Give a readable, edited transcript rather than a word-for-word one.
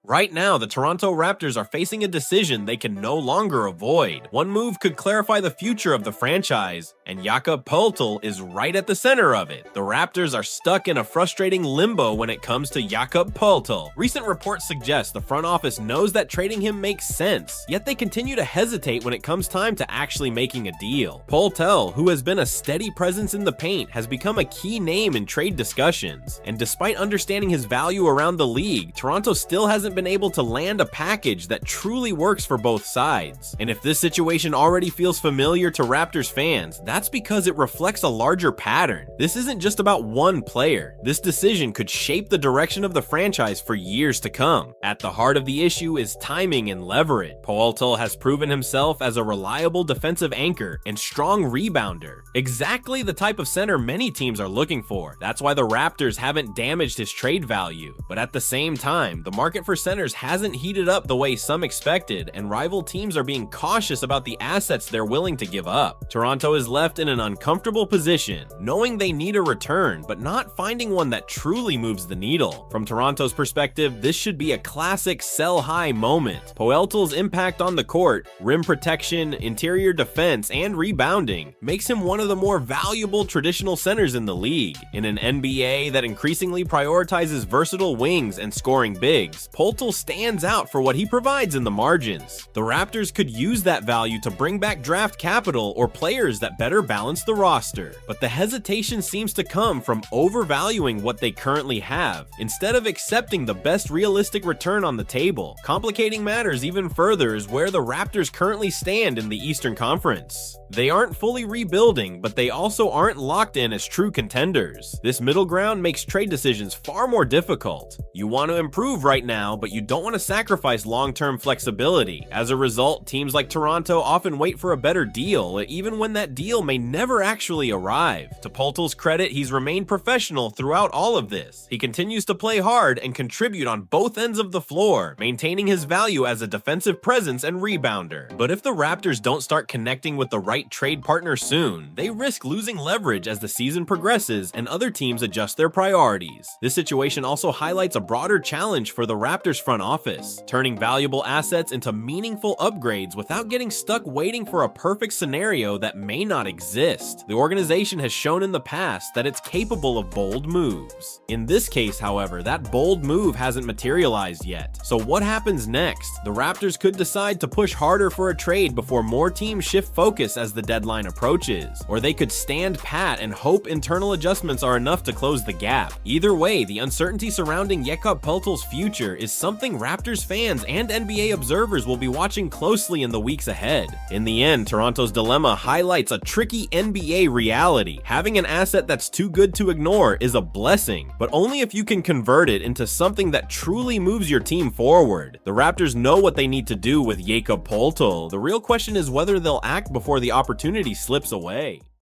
Right now, the Toronto Raptors are facing a decision they can no longer avoid. One move could clarify the future of the franchise, and Jakob Poeltl is right at the center of it. The Raptors are stuck in a frustrating limbo when it comes to Jakob Poeltl. Recent reports suggest the front office knows that trading him makes sense, yet they continue to hesitate when it comes time to actually making a deal. Poeltl, who has been a steady presence in the paint, has become a key name in trade discussions, and despite understanding his value around the league, Toronto still hasn't been able to land a package that truly works for both sides. And if this situation already feels familiar to Raptors fans, that's because it reflects a larger pattern. This isn't just about one player. This decision could shape the direction of the franchise for years to come. At the heart of the issue is timing and leverage. Poeltl has proven himself as a reliable defensive anchor and strong rebounder. Exactly the type of center many teams are looking for. That's why the Raptors haven't damaged his trade value. But at the same time, the market for centers hasn't heated up the way some expected, and rival teams are being cautious about the assets they're willing to give up. Toronto is left in an uncomfortable position, knowing they need a return, but not finding one that truly moves the needle. From Toronto's perspective, this should be a classic sell-high moment. Poeltl's impact on the court, rim protection, interior defense, and rebounding makes him one of the more valuable traditional centers in the league. In an NBA that increasingly prioritizes versatile wings and scoring bigs, Poeltl stands out for what he provides in the margins. The Raptors could use that value to bring back draft capital or players that better balance the roster, but the hesitation seems to come from overvaluing what they currently have, instead of accepting the best realistic return on the table. Complicating matters even further is where the Raptors currently stand in the Eastern Conference. They aren't fully rebuilding, but they also aren't locked in as true contenders. This middle ground makes trade decisions far more difficult. You want to improve right now, but you don't want to sacrifice long-term flexibility. As a result, teams like Toronto often wait for a better deal, even when that deal may never actually arrive. To Poeltl's credit, he's remained professional throughout all of this. He continues to play hard and contribute on both ends of the floor, maintaining his value as a defensive presence and rebounder. But if the Raptors don't start connecting with the right trade partner soon, they risk losing leverage as the season progresses and other teams adjust their priorities. This situation also highlights a broader challenge for the Raptors front office, turning valuable assets into meaningful upgrades without getting stuck waiting for a perfect scenario that may not exist. The organization has shown in the past that it's capable of bold moves. In this case, however, that bold move hasn't materialized yet. So what happens next? The Raptors could decide to push harder for a trade before more teams shift focus as the deadline approaches, or they could stand pat and hope internal adjustments are enough to close the gap. Either way, the uncertainty surrounding Jakob Poeltl's future is something Raptors fans and NBA observers will be watching closely in the weeks ahead. In the end, Toronto's dilemma highlights a tricky NBA reality. Having an asset that's too good to ignore is a blessing, but only if you can convert it into something that truly moves your team forward. The Raptors know what they need to do with Jakob Poeltl. The real question is whether they'll act before the opportunity slips away.